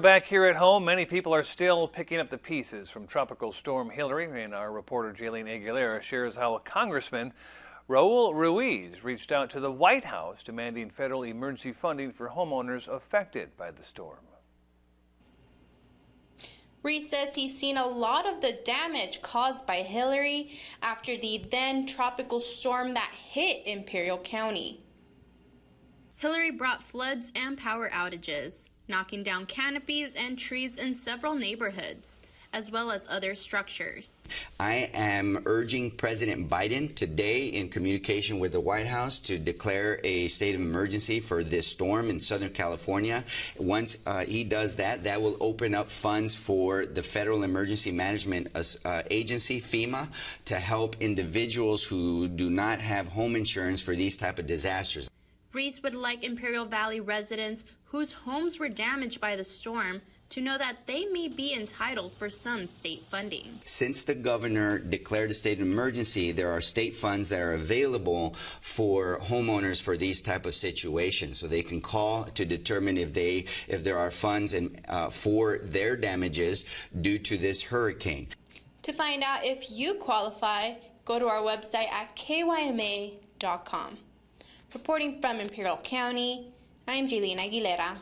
Back here at home, many people are still picking up the pieces from Tropical Storm Hillary, and our reporter Jaylene Aguilera shares how a Congressman, Raul Ruiz, reached out to the White House demanding federal emergency funding for homeowners affected by the storm. Ruiz says he's seen a lot of the damage caused by Hillary after the then tropical storm that hit Imperial County. Hillary brought floods and power outages, knocking down canopies and trees in several neighborhoods, as well as other structures. I am urging President Biden today in communication with the White House to declare a state of emergency for this storm in Southern California. Once he does that, that will open up funds for the Federal Emergency Management Agency, FEMA, to help individuals who do not have home insurance for these type of disasters. Ruiz would like Imperial Valley residents whose homes were damaged by the storm to know that they may be entitled for some state funding. Since the governor declared a state of emergency, there are state funds that are available for homeowners for these type of situations. So they can call to determine if there are funds for their damages due to this hurricane. To find out if you qualify, go to our website at kyma.com. Reporting from Imperial County, I'm Jaylene Aguilera.